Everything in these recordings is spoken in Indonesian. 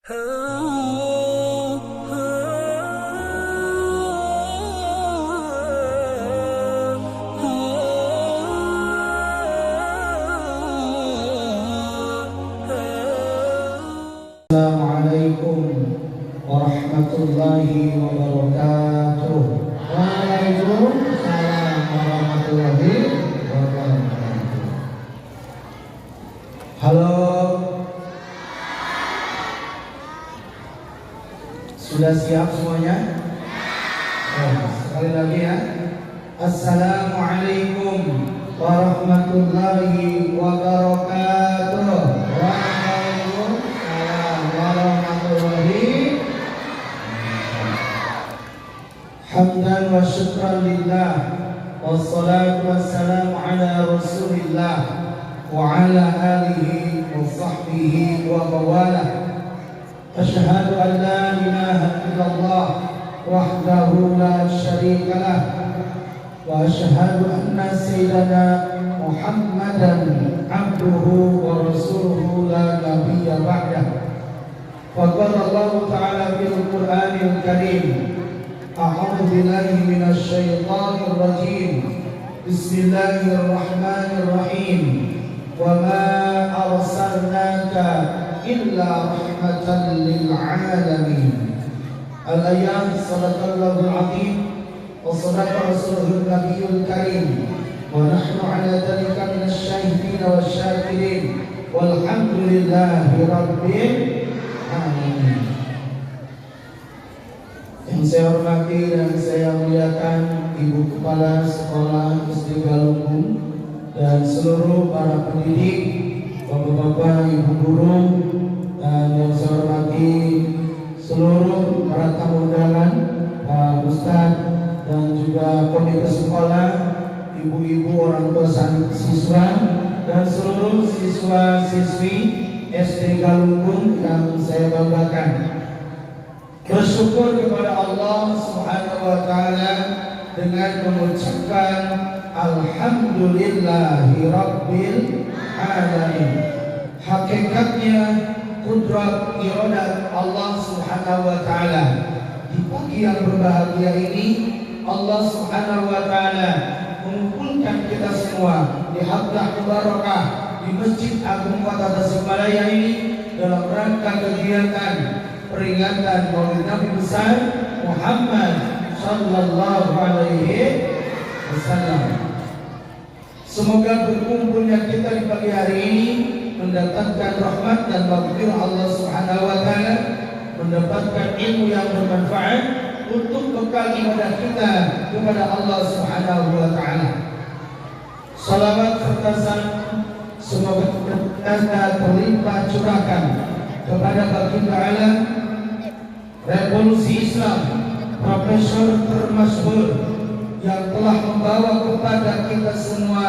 Assalamualaikum warahmatullahi wabarakatuh. Waalaikumsalam warahmatullahi wabarakatuh. Halo, sudah siap semuanya? Sekali lagi ya. Assalamualaikum warahmatullahi wabarakatuh. Hamdan wa syukran lillah, wassalatu wassalamu ala rasulillah wa ala alihi wa sahbihi wa mawalah. Asyhadu an la ilaha illallah wahdahu la syarika lah, wa asyhadu anna sayyidana Muhammadan abduhu wa rasuluhu la nabiyya ba'dah. Faqala Allah ta'ala fil Qur'anil Karim, a'udzu billahi minasy syaithanir rajim. Bismillahirrahmanirrahim. Wa ma arsalnaka illa rahmatan lil alamin. Al-ayat sadaqallahul azim wa sadaqa rasuluhun nabiyul karim. Wa nahnu ala dhalika minasy syahidin wasyakirin. Walhamdulillahi rabbil alamin. Yang saya hormati dan saya muliakan Ibu Kepala Sekolah SD Galunggung dan seluruh para pendidik, bapak-bapak, ibu guru, dan yang saya hormati seluruh para tamu undangan, Pak Ustadz dan juga komite sekolah, ibu-ibu orang tua siswa dan seluruh siswa-siswi SD Galunggung yang saya banggakan. Bersyukur kepada Allah Subhanahu wa taala dengan mengucapkan alhamdulillahi rabbil alamin. Hakikatnya kudrat iradat Allah Subhanahu wa taala. Di pagi yang berbahagia ini Allah Subhanahu wa taala mengumpulkan kita semua di Halqah Mubarakah di Masjid Agung Kota Tasikmalaya ini dalam rangka kegiatan peringatan Maulid Nabi besar Muhammad sallallahu alaihi wasallam. Semoga berkumpulnya kita di pagi hari ini mendatangkan rahmat dan maghfirah Allah Subhanahu wa taala, mendapatkan ilmu yang bermanfaat untuk bekal ibadah kita kepada Allah Subhanahu wa taala. Salawat serta salam semoga kita terlimpah curahkan kepada baginda alam revolusi Islam, profesor termasyhur yang telah membawa kepada kita semua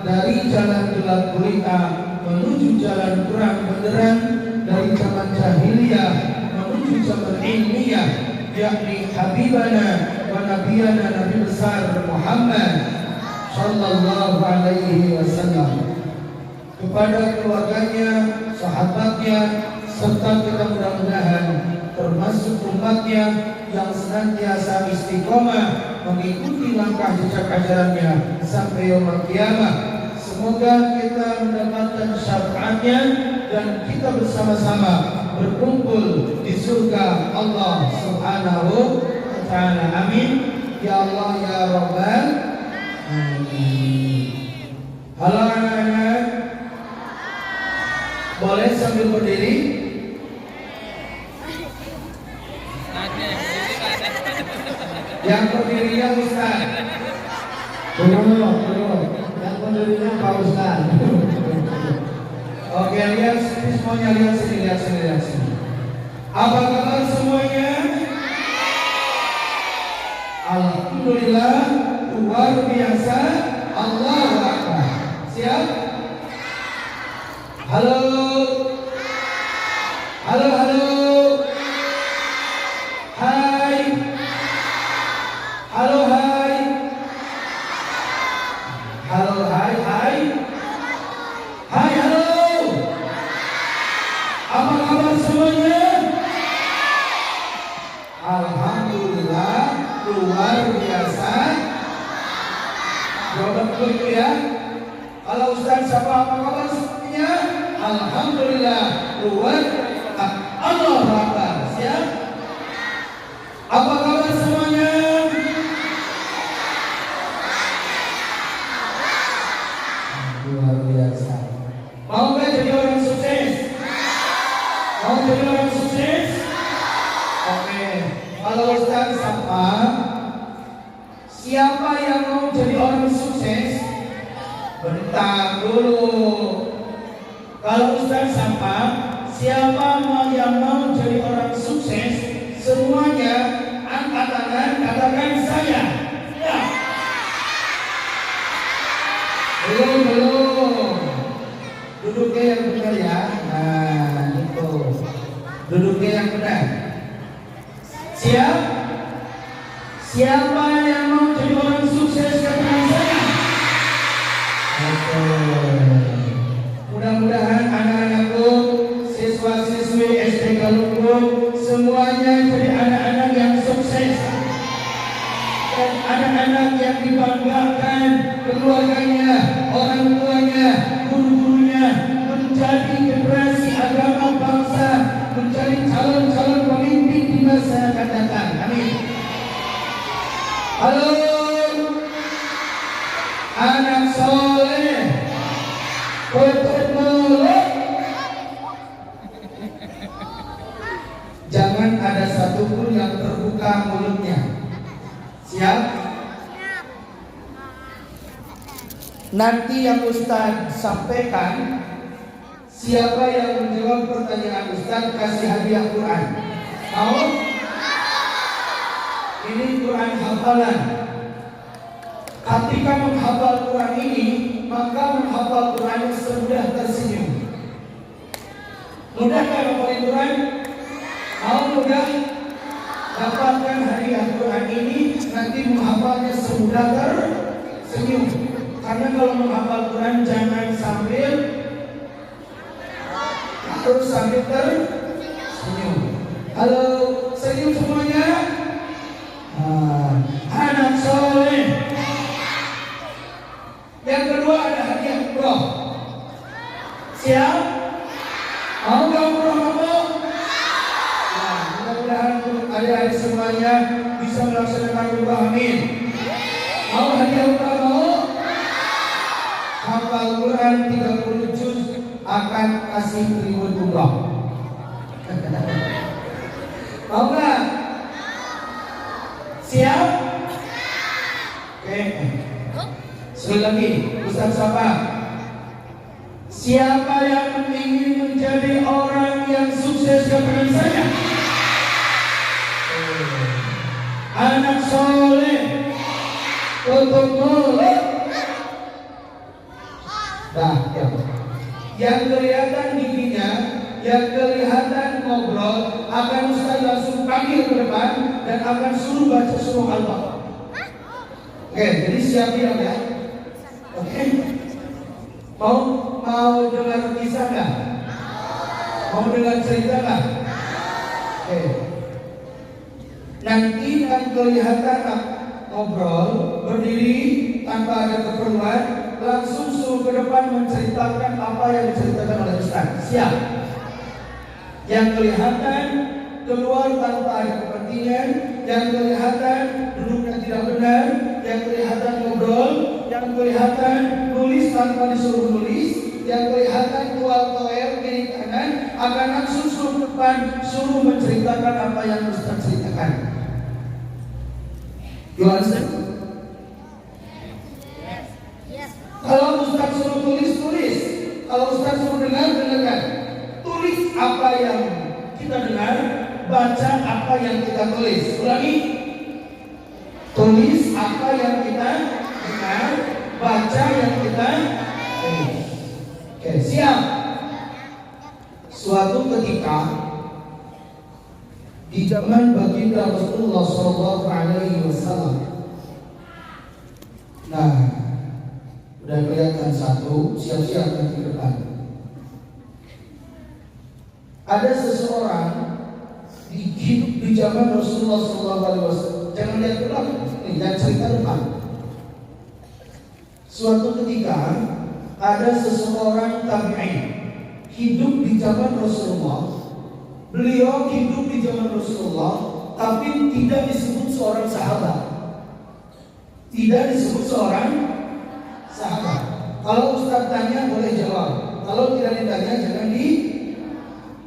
dari jalan gelap gulita menuju jalan terang benderang, dari zaman jahiliyah menuju zaman ilmiah, yakni Habibana wa Nabiyana Nabi besar Muhammad sallallahu alaihi wasallam, kepada keluarganya, sahabatnya, serta kita mudah-mudahan termasuk umatnya yang senantiasa istiqomah mengikuti langkah jejak ajarannya sampai yaumul qiyamah. Semoga kita mendapatkan syafaatnya dan kita bersama-sama berkumpul di surga Allah Subhanahu wa taala. Amin ya Allah ya Rabbal alamin. Halo anak-anak, boleh sambil berdiri? Yang berdirinya Ustaz. Belum. Yang berdirinya Pak Ustaz. Oke, lihat semuanya, lihat sini. Apa kabar semuanya? Alhamdulillah, luar biasa. Allahu Akbar. Siap? Halo. Hai, halo. Apa kabar semuanya? Allahu Akbar. Siap? Apa kabar semuanya? Luar biasa. Mau nggak jadi orang sukses? Mau jadi orang sukses? Oke. Kalau Ustaz sapa, siapa yang mau jadi orang sukses? Bentar dulu. Kalau Ustaz sapa, siapa yang mau jadi orang sukses? Semuanya angkat tangan, katakan saya. Ya. Belum. Duduknya yang benar ya. Nah, itu. Duduknya yang benar. Siap? Siapa yang mau jadi orang sukses katakan saya? Oke. Mudah-mudahan anak-anakku, siswa-siswi SD Galunggung semuanya jadi anak-anak yang sukses dan anak-anak yang dibanggakan keluarganya, orang tuanya, guru-gurunya, menjadi generasi agama bangsa, menjadi calon-calon pemimpin di masa akan datang. Amin. Halo, anak soleh, jangan ada satupun yang terbuka mulutnya. Siap? Nanti yang Ustaz sampaikan, siapa yang menjawab pertanyaan Ustaz kasih hadiah Quran. Mau? Ini Quran hafalan. Ketika menghafal Quran ini, maka menghafal Quran semudah tersenyum. Mudah kan menghafal Quran? Mau mudah? Dapatkan hadiah Quran ini, nanti menghafalnya semudah tersenyum. Karena kalau menghafal Quran jangan sambil harus sambil tersenyum. Halo, senyum semuanya. Anak soleh. Yang kedua ada hadiah umroh. Siap? Mau nggak umroh kamu? Nah, mudah-mudahan adik-adik semuanya bisa melaksanakan umroh. Amin. Mau hadiah umroh mau? Hafal Quran 30 juz akan kasih ribut umroh. Mau nggak? Siap? Oke. Sekali lagi, Ustaz Sapa. Siapa yang ingin menjadi orang yang sukses katakan saya? Anak soleh, tutup mulut. Dah, ya. Yang kelihatan giginya, yang kelihatan ngobrol, akan Ustaz langsung panggil ke depan dan akan suruh baca surah Al-Baqarah. Oke, jadi siapin ya. Oke, mau dengar kisah nggak? Mau dengar cerita nggak? Oke, nanti akan kelihatan ngobrol, berdiri tanpa ada keperluan, langsung suruh ke depan menceritakan apa yang diceritakan oleh Ustaz. Siap? Yang kelihatan keluar tanpa ada kepentingan, yang kelihatan duduknya tidak benar, yang kelihatan ngobrol, yang kelihatan nulis tanpa disuruh nulis, yang kelihatan toel kiri kanan, akan langsung suruh depan, suruh menceritakan apa yang Ustaz ceritakan. You understand? Yes. Kalau Ustaz suruh tulis. Kalau Ustaz suruh dengarkan. Tulis apa yang kita dengar, baca apa yang kita tulis. Ulangi. Tulis apa yang kita dengar, baca yang kita tulis. Oke, siap. Suatu ketika di zaman baginda Rasulullah SAW. Nah, udah kelihatan satu, siap-siap nanti ke depan. Ada seseorang hidup di zaman Rasulullah SAW. Jangan lihat ke belakang, jangan cerita depan. Suatu ketika ada seseorang tabi'in hidup di zaman Rasulullah. Beliau hidup di zaman Rasulullah, tapi tidak disebut seorang sahabat. Tidak disebut seorang sahabat. Kalau Ustaz tanya boleh jawab. Kalau tidak ditanya jangan di.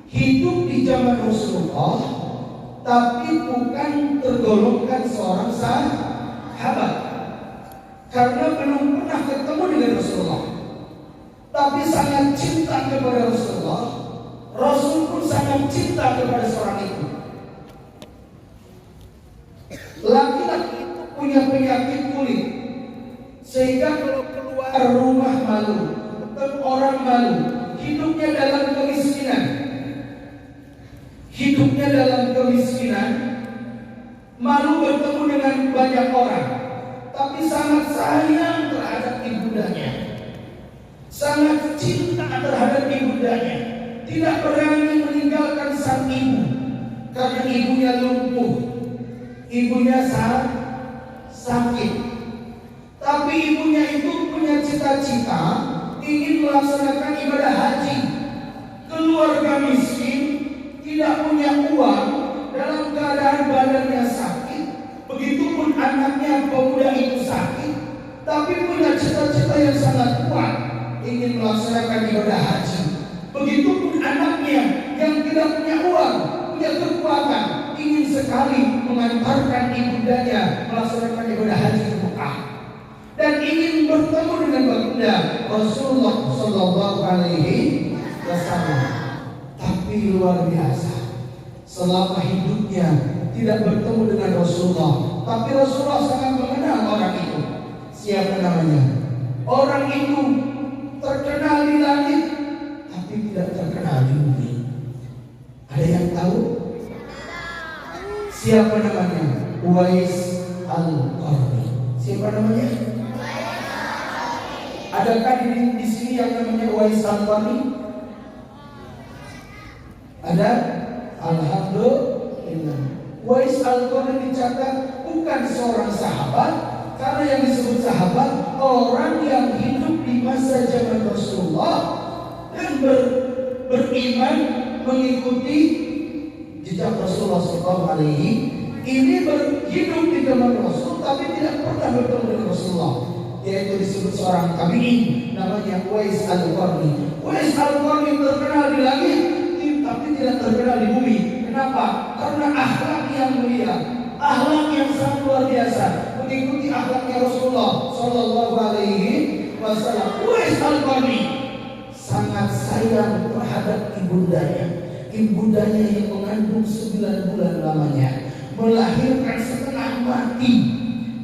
Hidup di zaman Rasulullah, tapi bukan tergolongkan seorang sahabat, karena belum pernah ketemu dengan Rasulullah, tapi sangat cinta kepada Rasulullah. Rasul pun sangat cinta kepada seorang itu. Laki-laki itu punya penyakit kulit, sehingga kalau keluar rumah malu, ketemu orang malu, hidupnya dalam kemiskinan. Hidupnya dalam kemiskinan, malu bertemu dengan banyak orang, tapi sangat sayang terhadap ibundanya, sangat cinta terhadap ibundanya, tidak berani meninggalkan sang ibu, karena ibunya lumpuh, ibunya sakit. Tapi ibunya itu punya cita-cita ingin melaksanakan ibadah haji. Keluarga miskin, tidak punya uang, dalam keadaan badannya sakit. Begitupun anaknya pemuda itu sakit, tapi punya cita-cita yang sangat kuat, ingin melaksanakan ibadah haji. Begitupun anaknya yang tidak punya uang, punya kekuatan, ingin sekali mengantarkan ibundanya melaksanakan ibadah haji ke Mekah, dan ingin bertemu dengan baginda Rasulullah Sallallahu Alaihi Wasallam. Tapi luar biasa, selama hidupnya tidak bertemu dengan Rasulullah, tapi Rasulullah sangat mengenal orang itu. Siapa namanya? Orang itu terkenal di langit, tapi tidak terkenal di bumi. Ada yang tahu? Siapa namanya? Uwais Al-Qarni. Siapa namanya? Adakah di sini yang namanya Uwais Al-Qarni? Ada? Alhamdulillah. Uwais Al-Qarni dicatat bukan seorang sahabat, karena yang disebut sahabat orang yang hidup di masa zaman Rasulullah dan beriman mengikuti jejak Rasulullah SAW. Ini berhidup di zaman Rasul tapi tidak pernah bertemu dengan Rasulullah, yaitu disebut seorang tabi'in, namanya Uwais Al-Qarni. Uwais Al-Qarni terkenal di langit, tapi tidak terkenal di bumi. Kenapa? Karena akhlak yang mulia, akhlak yang sangat luar biasa, mengikuti akhlaknya Rasulullah Sallallahu Alaihi Wasallam. Uwais Al-Qarni sangat sayang terhadap ibundanya, ibundanya yang mengandung 9 bulan lamanya, melahirkan setengah mati,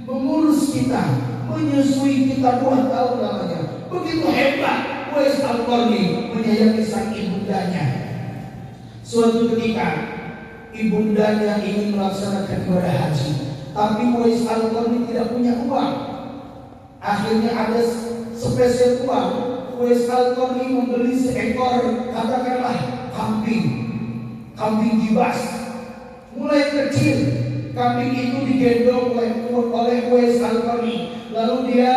mengurus kita, menyusui kita 2 tahun lamanya. Begitu hebat Uwais Al-Qarni menyayangi sang ibundanya. Suatu ketika ibundanya ingin melaksanakan ibadah haji, tapi Uwais Al-Qarni tidak punya uang. Akhirnya ada spesial uang. Uwais Al-Qarni membeli seekor, katakanlah kambing gibas. Mulai kecil kambing itu digendong oleh Uwais Al-Qarni, lalu dia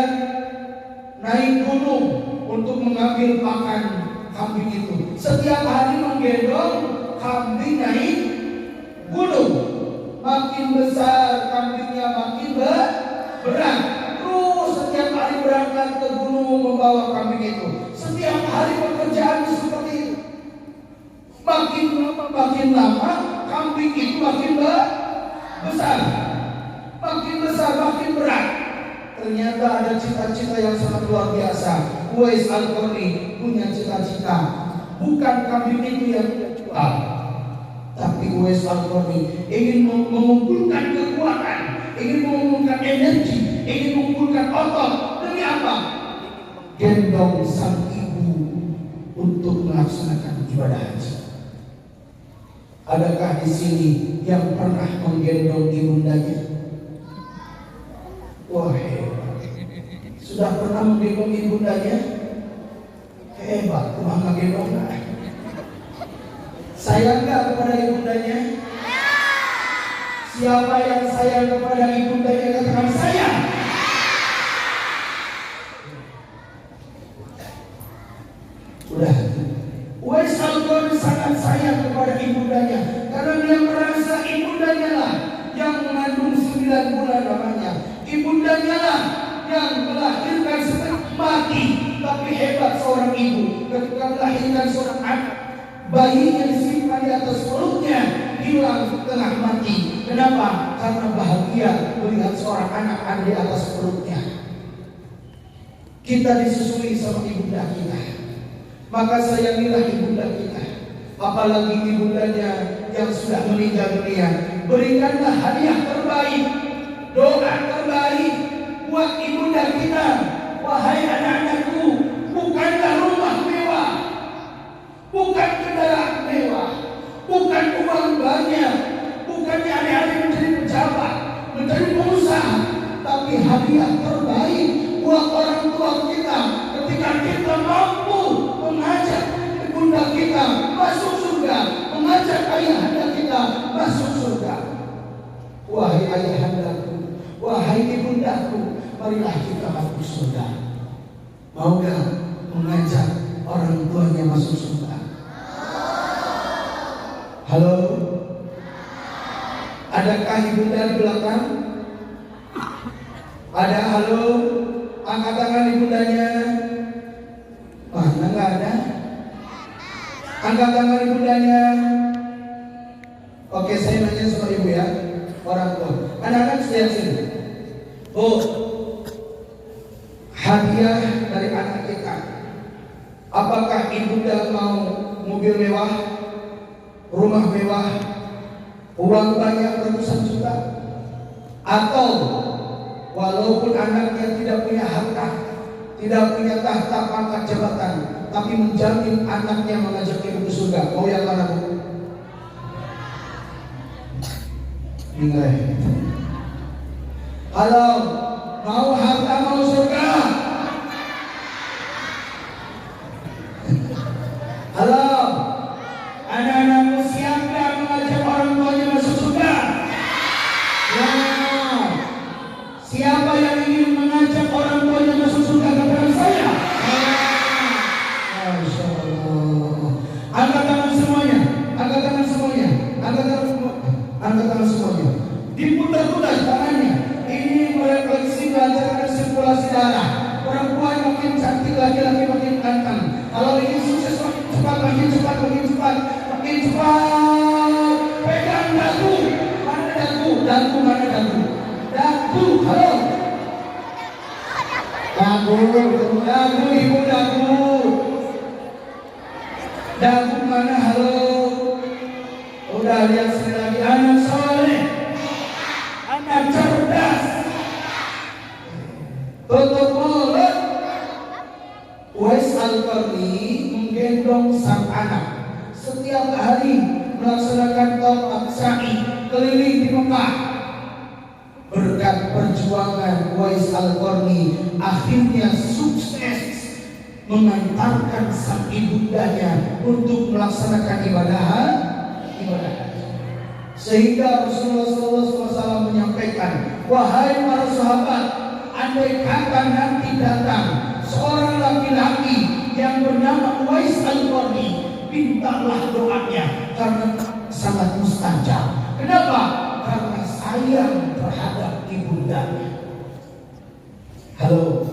naik gunung untuk mengambil pakan kambing itu. Setiap hari menggendong kambing naik gunung. Makin besar kambingnya makin berat. Terus setiap hari berangkat ke gunung membawa kambing itu. Setiap hari pekerjaan seperti itu. Makin lama kambing itu makin besar. Makin besar, makin berat. Ternyata ada cita-cita yang sangat luar biasa. Uwais Al-Qarni punya cita-cita. Bukan kambing itu yang dia jual, tapi Uwais Al-Qarni ingin mengumpulkan kekuatan, ingin mengumpulkan energi, ingin mengumpulkan otot. Demi apa? Gendong sang ibu untuk melaksanakan ibadah haji. Adakah di sini yang pernah menggendong ibundanya? Wah, hebat. Sudah pernah menggendong ibundanya? Hebat, cuma menggendong enggak? Sayang enggak kepada ibundanya? Siapa yang sayang kepada ibundanya, katakan sayang. Udah. Uwais Al-Qarni sangat sayang kepada ibundanya. ibundanya, karena dia merasa ibundanya lah yang mengandung 9 bulan lamanya, ibundanya lah yang melahirkan setengah mati. Tapi hebat seorang ibu ketika melahirkan seorang anak, bayinya disimpan di atas perutnya, hilang setengah mati. Kenapa? Karena bahagia melihat seorang anak ada di atas perutnya. Kita disusui sama ibunda kita, maka sayangilah ibunda kita. Apalagi ibundanya yang sudah meninggal dunia, berikanlah hadiah terbaik, doa terbaik buat ibunda kita. Wahai anak-anakku, bukanlah rumah mewah, bukan kendaraan mewah, bukan uang banyak, bukannya adik-adik menjadi pejabat, menjadi pengusaha, tapi hadiah terbaik buat orang tua kita ketika kita mampu mengajak ibunda kita masuk surga, mengajak ayahanda kita masuk surga. Wahai ayahandaku, wahai ibundaku, marilah kita masuk surga. Mau gak mengajak orang tuanya masuk surga? Halo? Adakah ibunda di belakang? Ada? Halo? Angkat tangan ibundanya. Mana gak ada? Angkat tangan ibundanya. Oke, saya nanya sama ibu ya, orang tua. Anak-anak setia sini. Oh, hadiah dari anak kita. Apakah ibunda mau mobil mewah, rumah mewah, uang banyak ratusan juta, atau walaupun anaknya tidak punya harta, tidak punya tahta pangkat jabatan, tapi menjamin anaknya mengajak ibu ke surga, mau yang mana bu? Halo, mau harta mau surga? Halo, anak-anakmu siap gak mengajak orang tuanya masuk surga? Ya. Siapa yang ingin mengajak orang tuanya masuk surga kepada saya? Masya Allah. Angkat tangan semuanya, angkat tangan semuanya, angkat tangan semuanya. Diputar-putar tangannya. Ini merefleksi belajar sirkulasi darah. Perempuan makin cantik, laki-laki makin ganteng. Kalau ingin sukses makin cepat, makin cepat, makin cepat, makin cepat. Pegang dagu. Mana dagu? Dagu mana dagu? Dagu. Halo. Dagu, dagu ibu dagu. Dagu mana? Halo. Udah lihat sekali lagi. Anak soleh, anak cerdas. Tutup mulut. Uwais Al-Qarni menggendong sang anak setiap hari melaksanakan tawaf sa'i keliling di Mekah. Berkat perjuangan Uwais Al-Qarni, akhirnya sukses mengantarkan sang ibundanya untuk melaksanakan ibadah haji. Sehingga Rasulullah SAW menyampaikan, wahai para sahabat, andai kata nanti datang seorang laki-laki yang bernama Uwais Al-Qarni, mintalah doanya karena sangat mustajab. Kenapa? Karena sayang terhadap ibundanya. Halo.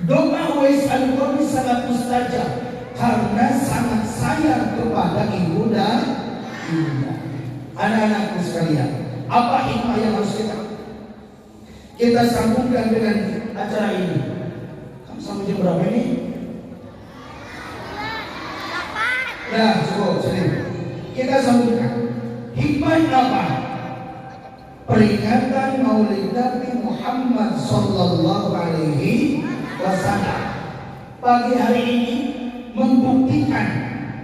Doa Uwais Al-Qarni sangat mustajab karena sangat sayang kepada ibunda. Anak-anakku sekalian, apa hikmah yang harus kita sambungkan dengan acara ini? Kamu sampai jam berapa ini? Nah, cukup, sini. Kita sambungkan. Hikmah apa? Peringatan Maulid Nabi Muhammad Sallallahu Alaihi Wasallam. Pagi hari ini membuktikan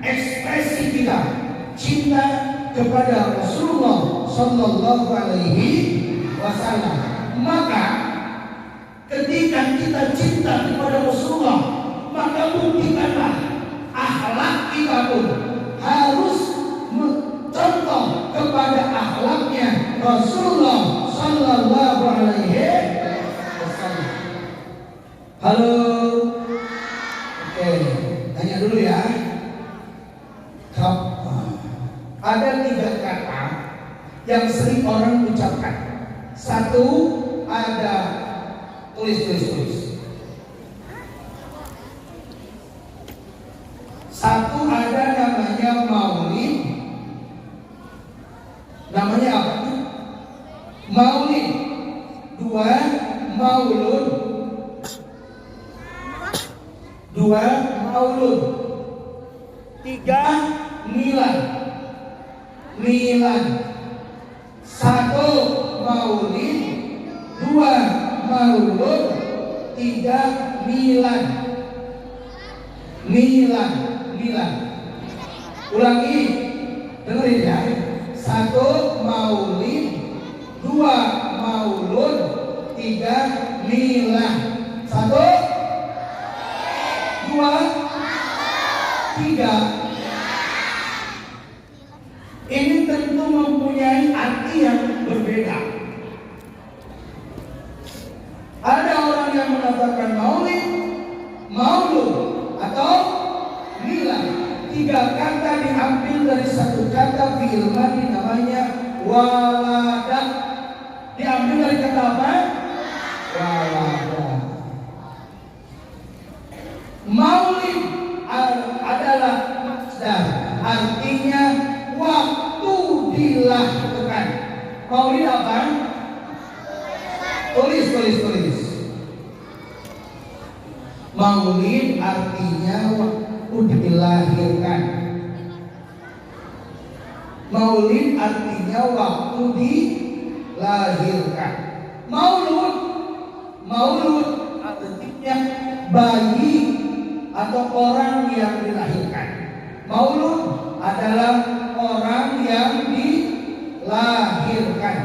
ekspresi kita cinta kepada Rasulullah Sallallahu Alaihi Wasallam. Maka ketika kita cinta kepada Rasulullah, maka buktikanlah akhlak kita pun harus mencontoh kepada akhlaknya Rasulullah Sallallahu Alaihi Wasallam. Halo. Oke, tanya dulu ya. Ada 3 kata yang sering orang ucapkan. Satu, ada tulis. Satu, ada namanya maulid. Namanya apa? Maulid. 2, maulud. 2, maulud. 3, milad. 1, maulid. 2, maulud. 3, milad. Ulangi, dengerin ya. 1, maulid. 2, maulud. 3, milad. 1, 2, 3. Ini tentu mempunyai arti yang berbeda. Ada orang yang mengatakan maulid, maulud, atau milad. 3 kata diambil dari satu kata fi'il madhi namanya walada. Diambil dari kata apa? Walada. Maulid adalah masdar, artinya waktu dilahirkan. Maulid apa? Tulis. Maulid artinya waktu dilahirkan. Maulid artinya waktu dilahirkan. Maulud artinya bayi atau orang yang dilahirkan. Maulud adalah orang yang dilahirkan.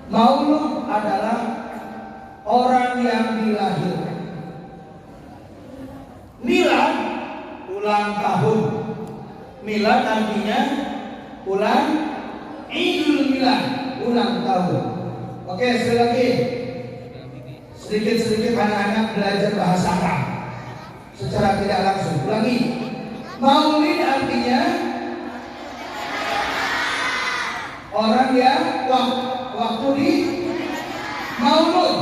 Maulud adalah orang yang dilahirkan. Milad, ulang tahun. Milad artinya ulang, Idul Milad, ulang tahun. Oke, sekali lagi. Sedikit-sedikit anak-anak belajar bahasa Arab secara tidak langsung. Ulangi. Maulid artinya orang yang waktu di. Maulud,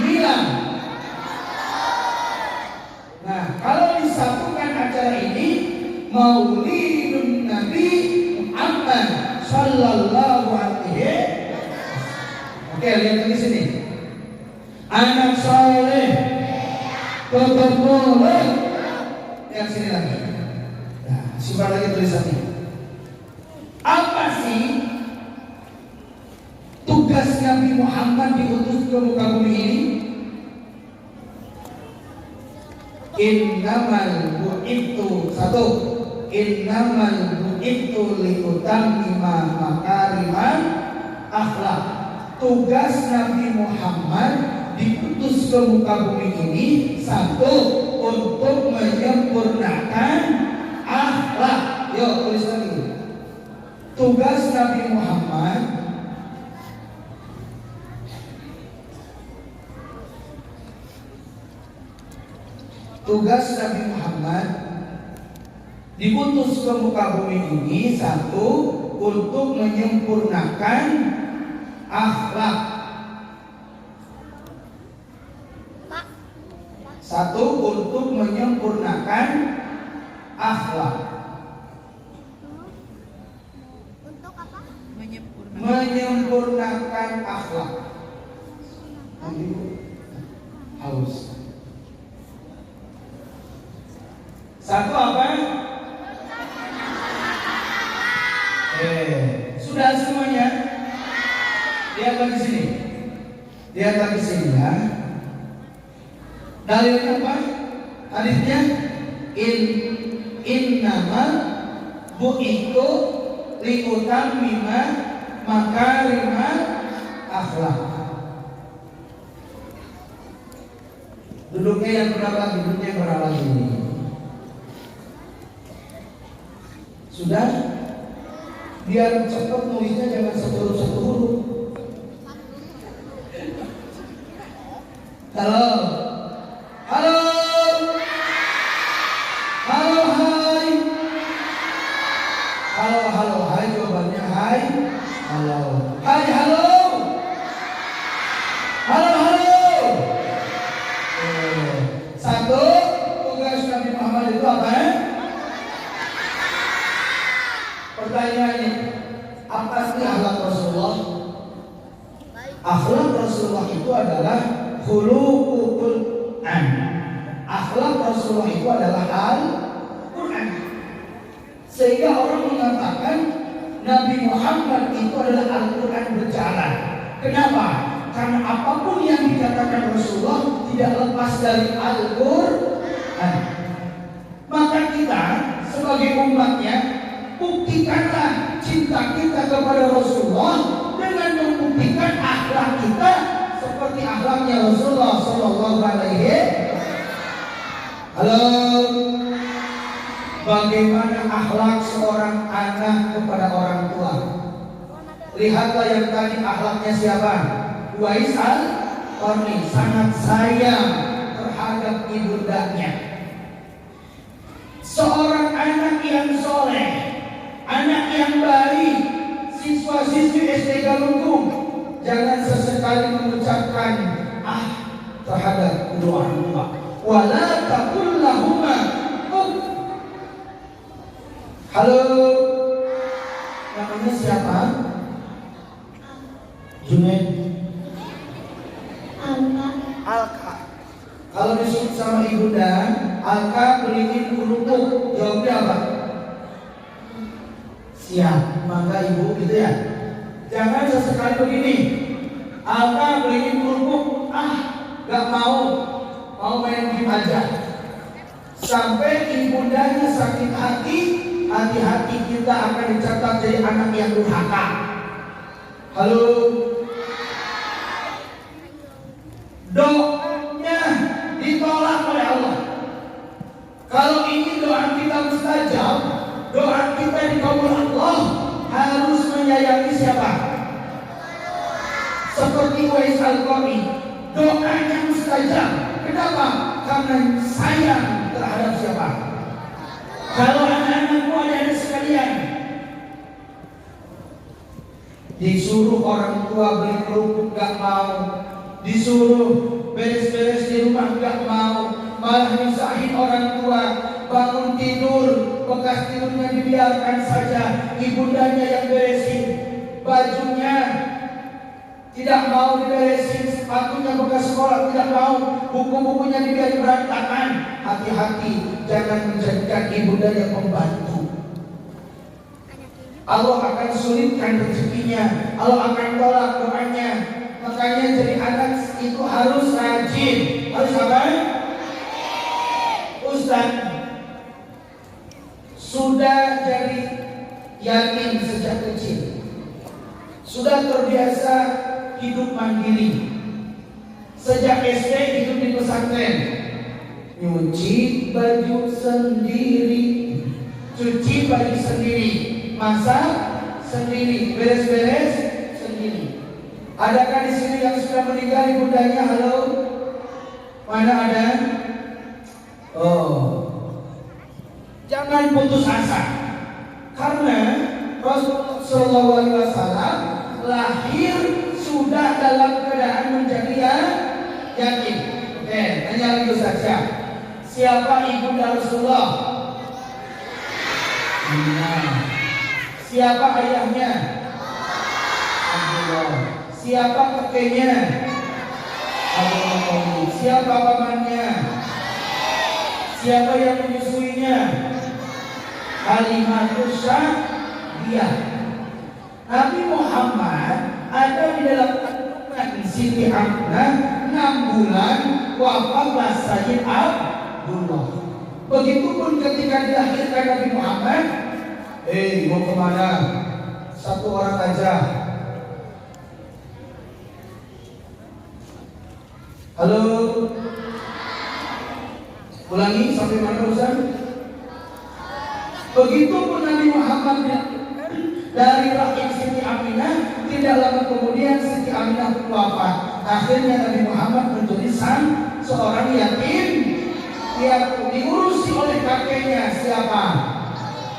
milad. Nah, kalau disatukan acara ini, Maulidun Nabi Muhammad Sallallahu Alaihi. Oke, lihat di sini. Anak soleh ketemu. Lihat sini lagi. Nah, simpan lagi tulisannya. Apa sih tugas Nabi Muhammad diutus ke muka bumi ini? Innamal bu'ithu. 1. Innamal bu'ithu liutammima makarimal akhlak. Tugas Nabi Muhammad diutus ke muka bumi ini 1. Untuk menyempurnakan akhlak. Yuk, tulis lagi. Tugas Nabi Muhammad diutus ke muka bumi ini 1. Untuk menyempurnakan akhlak. 1. Untuk menyempurnakan akhlak. Untuk apa? Menyempurnakan akhlak. Haus. 1 apa? Sudah semuanya? Lihat lagi sini. Lihat lagi sini ya. Dalilnya apa? Hadisnya innamal bu'ithu liutammima makarimal akhlak. Duduknya yang berapa lagi? Duduknya yang berapa lagi ini? Sudah? Biar cepat nulisnya, jangan satu huruf. Halo. hai, halo. Hai, halo. Halo, halo. Satu, tugas Nabi Muhammad itu apa? Pertanyaannya, apa sih akhlak Rasulullah? Akhlak Rasulullah itu adalah khuluqul Quran. Akhlak Rasulullah itu adalah Al-Quran. Sehingga orang mengatakan Nabi Muhammad itu adalah Al-Quran berjalan. Kenapa? Karena apapun yang dikatakan Rasulullah tidak lepas dari Al-Quran. Maka kita sebagai umatnya, buktikanlah cinta kita kepada Rasulullah dengan membuktikan akhlak kita seperti akhlaknya Rasulullah Sallallahu Alaihi Wasallam. Halo, bagaimana akhlak seorang anak kepada orang tua? Lihatlah yang tadi akhlaknya siapa? Uwais al-Qarni, sangat sayang terhadap ibundanya. Seorang anak yang soleh, anak yang baik, siswa-siswi SD Galunggung, jangan sesekali mengucapkan terhadap kedua orang tua. Wala taqul lahuma uff. Halo, namanya siapa? Junaid. Alka. Kalau disebut sama ibunda, Alka beliin kerupuk, jawabnya apa? Siap, maka ibu gitu ya. Jangan sesekali begini, Alka beliin kerupuk, gak mau main game aja. Sampai ibundanya sakit hati, hati-hati kita akan dicatat jadi anak yang durhaka. Halo, doanya ditolak oleh Allah. Kalau ingin doa kita mustajab, doa kita dikabul Allah, harus menyayangi siapa? Seperti Uwais al-Qarni, doanya mustajab. Kenapa? Karena sayang terhadap siapa? Kalau anak-anakmu ada sekalian, disuruh orang tua beli kerupuk gak mau, disuruh beres-beres di rumah gak mau, malah nyusahin orang tua, bangun tidur, bekas tidurnya dibiarkan saja, ibundanya yang beresin, bajunya tidak mau diberesin, sepatunya bekas sekolah tidak mau, buku-bukunya dibiarkan berantakan. Hati-hati, jangan menjadikan ibundanya pembantu. Allah akan sulitkan rezekinya, Allah akan tolak doanya. Makanya jadi anak itu harus rajin. Harus apa? Ustaz, sudah jadi yatim sejak kecil, sudah terbiasa hidup mandiri. Sejak SD hidup di pesantren, nyuci baju sendiri, cuci baju sendiri, masak sendiri, beres-beres sendiri. Adakah di sini yang sudah meninggal ibundanya? Halo, mana ada? Oh, jangan putus asa, karena Rasulullah SAW lahir sudah dalam keadaan menjadi yatim. Oke, tanya lagi saja. Siapa ibunda Rasulullah? Siapa ayahnya? Abdullah. Siapa kakeknya? Abdullah. Siapa pamannya? Siapa yang menyusuinya? Halimatus Sa'diyah. Nabi Muhammad ada di dalam kandungan Siti Aminah 6 bulan, wafatlah Sayyid Abdullah. Begitupun ketika dilahirkan Nabi Muhammad, mau kemana? Satu orang aja. Halo, ulangi sampai mana Ustaz? Begitupun Nabi Muhammad dari rahim Siti Aminah, tidak lama kemudian Siti Aminah wafat. Akhirnya Nabi Muhammad menjadi seorang yatim yang diurusi oleh kakeknya. Siapa?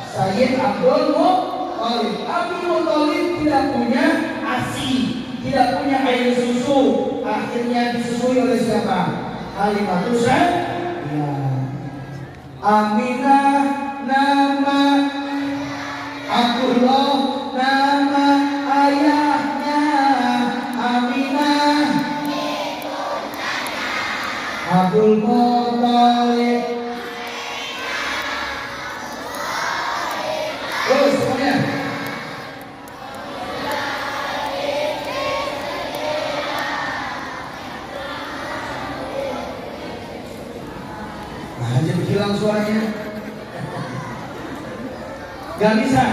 Sayyid Abdul Muttalib. Thalib. Abdul Thalib tidak punya ASI, tidak punya air susu. Akhirnya disusui oleh siapa? Halimatus Sa'diyah. Aminah nama Abdullah, nama ayahnya Aminah. Abdul Muthalib. Terus semuanya. Nah, jadi hilang suaranya. Gak bisa.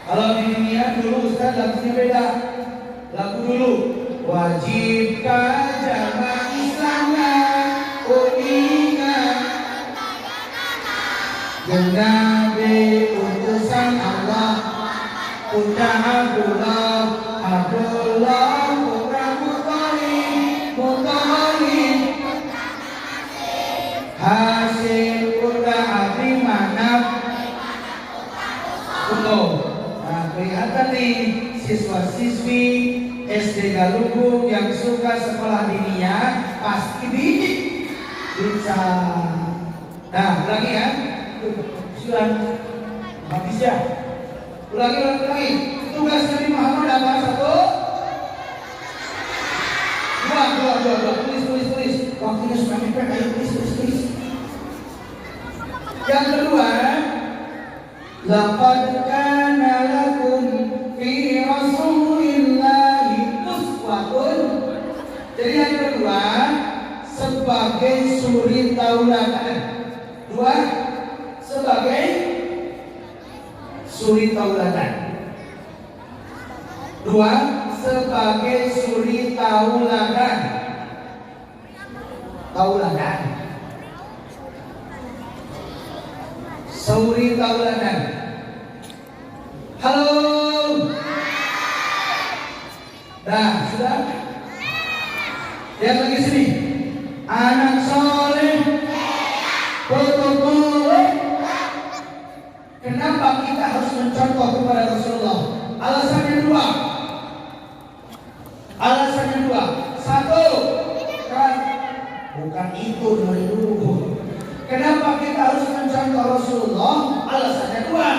Kalau di dunia dulu Ustaz lagunya beda. Lagu dulu wajibkah jamaah Islamnya uningat Nabi utusan Allah putra Abdullah putra Muthalib Hasyim putra Abdi Manaf. Betul. Nah, kelihatan nih siswa-siswi SD Galunggung yang suka sekolah diniyah pasti bisa. Nah, ulangi ya. Sudah habis ya. Ulangi. Tugas Nabi Muhammad apa? Satu, dua. Tulis. Waktunya sudah mepet. Ayo tulis. Yang kedua, laqad kana lakum fi rasulillahi uswatun. Jadi yang kedua, sebagai suri tauladan. Dua, sebagai suri tauladan. Dua, sebagai suri tauladan. Suri tauladan. Halo. Nah, sudah? Lihat lagi sini. Anak soleh, betul-betul. Kenapa kita harus mencontoh kepada Rasulullah? Alasannya dua. Satu, kan bukan itu dari dulu. Kenapa kita harus mencontoh Rasulullah? Alasannya dua.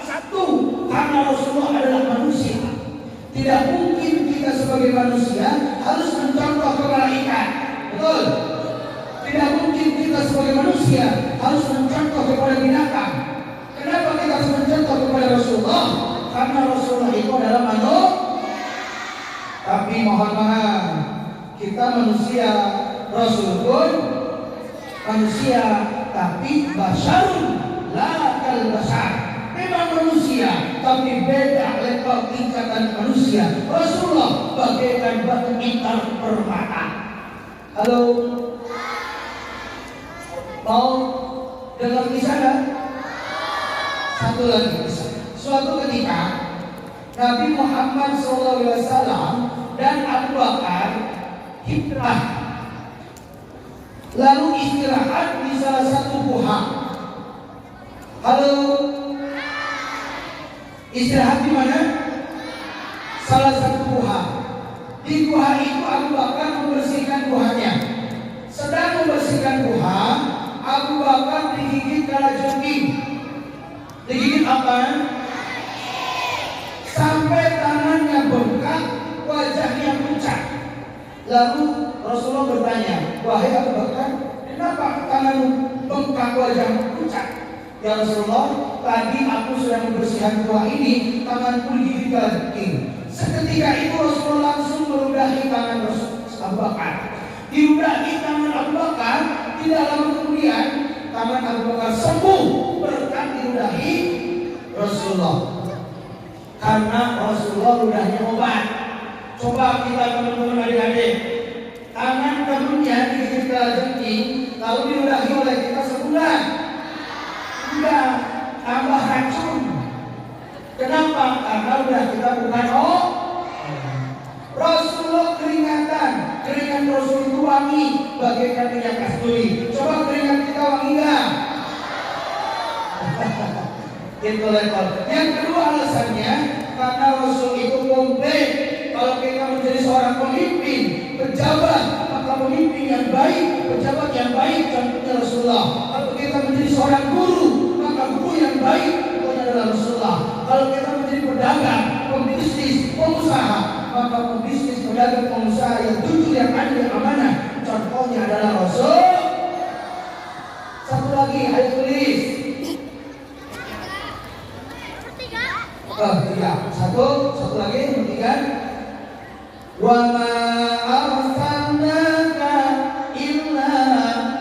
Satu, karena Rasulullah adalah manusia. Tidak mungkin kita sebagai manusia harus mencontoh ke malaikat. Betul? Tidak mungkin kita sebagai manusia harus mencontoh kepada binatang. Kenapa kita harus mencontoh kepada Rasulullah? Karena Rasulullah itu adalah manusia. Tapi mohon maaf, kita manusia, Rasul pun manusia, tapi basyarun la kal basyar. Memang manusia, tapi beda level tingkatan manusia. Rasulullah bagaikan batu intar permata. Halo, mau dengar kisah kan? Satu lagi kisah. Suatu ketika Nabi Muhammad SAW dan Abu Bakar hijrah, lalu istirahat di salah satu gua. Halo, istirahat di mana? Salah satu gua. Di gua itu Abu Bakar membersihkan guanya. Sedang membersihkan gua, Abu Bakar digigit kalajengking. Digigit apa? Sampai tangannya bengkak, wajahnya pucat. Lalu Rasulullah bertanya, wahai Abu Bakar, kenapa tanganmu bengkak, wajahmu pucat? Ya Rasulullah, tadi aku sedang membersihkan gua ini, tanganku digigit kalajengking. Seketika itu Rasulullah langsung meludahi tangan Abu Bakar. Diludahi tangan Abu Bakar, tidak lama kemudian tangan Abu Bakar sembuh berkat diludahi Rasulullah. Karena Rasulullah ludahnya obat. Coba kita teman-teman adik-adik, tangan temannya digigit kalajengking, lalu diludahi oleh kita sebulan, enggak, tambah racun. Kenapa? Karena udah kita bukan Rasulullah keringat Rasul itu wangi bagaikan minyak kasturi. Coba keringat kita wangi enggak? Itu level. Yang kedua alasannya karena Rasul itu komplain kalau kita menjadi seorang pemimpin, pejabat, maka pemimpin yang baik, pejabat yang baik contohnya Rasulullah. Kalau kita menjadi seorang guru, maka guru yang baik contohnya adalah Rasulullah. Kalau kita menjadi pedagang, pembisnis, pengusaha, maka pembisnis, pedagang, pengusaha yang jujur, yang adil, yang amanah, contohnya adalah Rasul. Satu lagi, ayo tulis. Tiga. Satu lagi, ketiga. Wa ma arsalnaka illa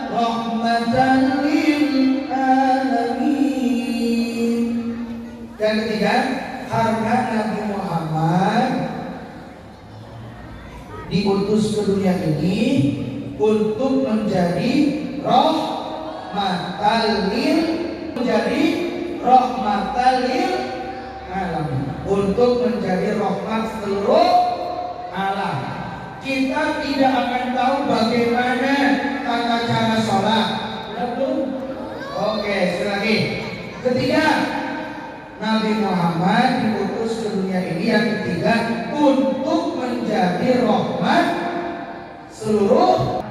rahmatan lil alamin. Yang ketiga, karena Nabi Muhammad diutus ke dunia ini untuk menjadi rahmatan lil alam, untuk menjadi rahmat seluruh alam. Kita tidak akan tahu bagaimana tata cara sholat. Sudah belum? Oke, sekali lagi. Ketiga, Nabi Muhammad diutus ke dunia ini. Yang ketiga, untuk menjadi rahmat seluruh,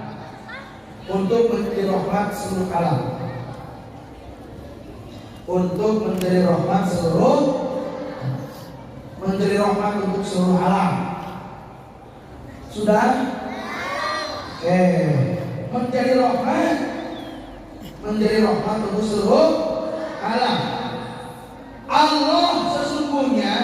untuk menjadi rahmat seluruh alam. Untuk menjadi rahmat seluruh, menjadi rahmat untuk seluruh alam. Sudah? Oke. Menjadi rahmat untuk seluruh alam. Allah sesungguhnya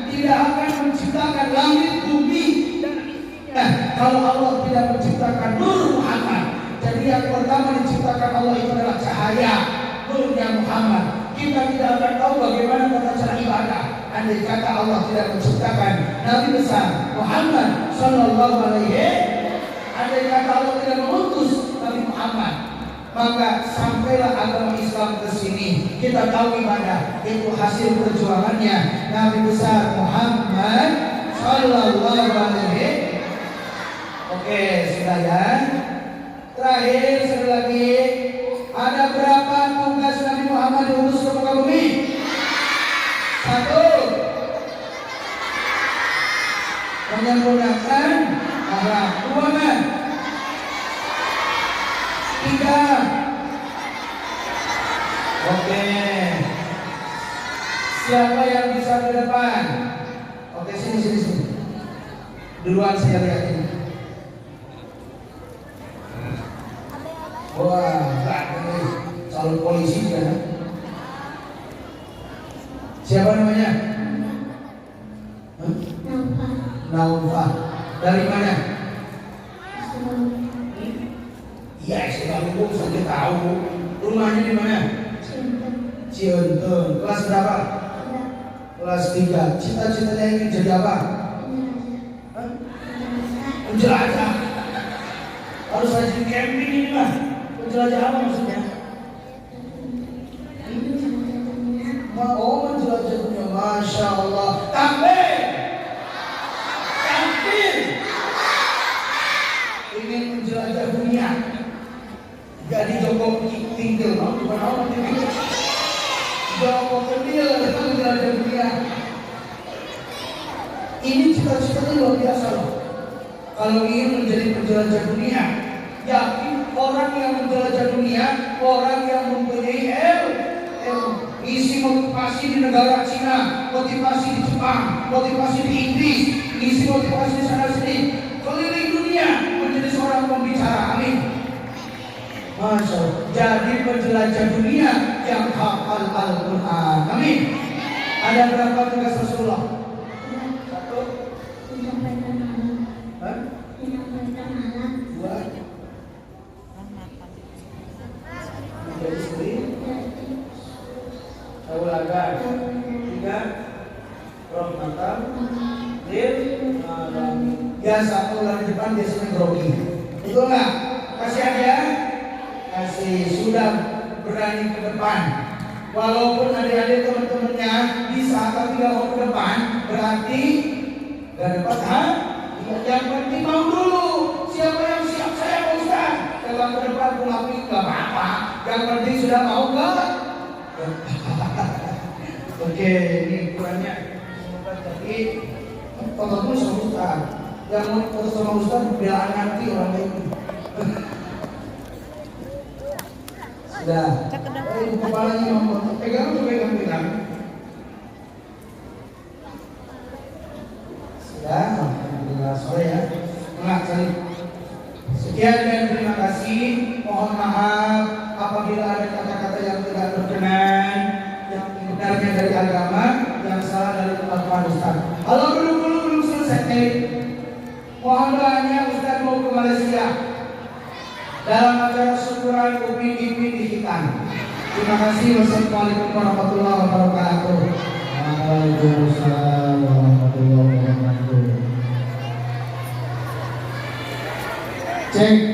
tidak akan menciptakan langit, bumi dan isinya kalau Allah tidak menciptakan Nur Muhammad. Jadi yang pertama diciptakan Allah itu adalah cahaya Nurnya Muhammad. Kita tidak akan tahu bagaimana tata cara ibadah andai kata Allah tidak menciptakan Nabi besar Muhammad Sallallahu Alaihi. Andai kata Allah tidak mengutus Nabi Muhammad, maka sampailah agama Islam ke sini. Kita tahu ibadah itu hasil perjuangannya Nabi besar Muhammad Sallallahu Alaihi. Oke, sudah ya. Terakhir sekali lagi, ada berapa tugas Nabi Muhammad diutus ke muka bumi? 1. Menyempurnakan agama. 2. 3. Oke. Siapa yang bisa ke depan? Oke, sini. Duluan saya lihat ini. Wah, ini calon polisi kan? Siapa namanya? Naufa. Dari mana? Iya, sekarang saja tahu. Rumahnya di mana? Cienteng. Kelas berapa? Kelas 3. Cita-citanya ingin jadi apa? Penjelajah. Harus rajin camping ini mah. Penjelajah apa maksudnya? Oh, menjelajah dunia. Masya Allah. Takbir. Ingin menjelajah dunia. Jadi Joko tinggal, bukan orang tinggal. Joko tinggal menjelajah dunia. Ini cita-citanya luar biasa loh. Kalau ingin menjadi penjelajah dunia, yakin orang yang menjelajah dunia, orang yang mempunyai isi motivasi di negara Cina, motivasi di Jepang, motivasi di Inggris, isi motivasi di sana sini, keliling dunia menjadi seorang pembicara. Amin. Masya Allah. Jadi penjelajah dunia yang hafal Al-Quran. Amin. Ada berapa tugas Rasulullah? 1. Menjadi istri tauladan. 3. Rahmatan lil alamin. Biasa kalau di depan biasanya grogi. Betul nggak? Kasih aja. Kasih. Sudah berani ke depan. Walaupun adik-adik teman-temannya bisa tapi nggak mau ke depan, berarti nggak dapat hak. Yang penting mau dulu. Siapa yang siap? Saya Pak Ustaz. Kalau ke depan pulang nggak apa-apa. Yang penting sudah mau nggak? Oke, ini ukurannya. Semoga jadi foto dulu sama Ustaz. Yang mau foto sama Ustaz biar ngerti orang lain. Sudah. Kepalanya mau pegang pegang. Sudah, alhamdulillah sore ya. Semangat sekali. Sekian dan terima kasih. Mohon maaf apabila ada kata-kata yang tidak berkenan, yang benarnya dari agama, yang salah dari tempat Ustaz. Kalau belum selesai, mohon doanya Ustaz mau ke Malaysia dalam acara syukuran Upin Ipin di Hitan. Terima kasih. Wassalamualaikum warahmatullahi wabarakatuh. Waalaikumsalam warahmatullahi wabarakatuh. Cek.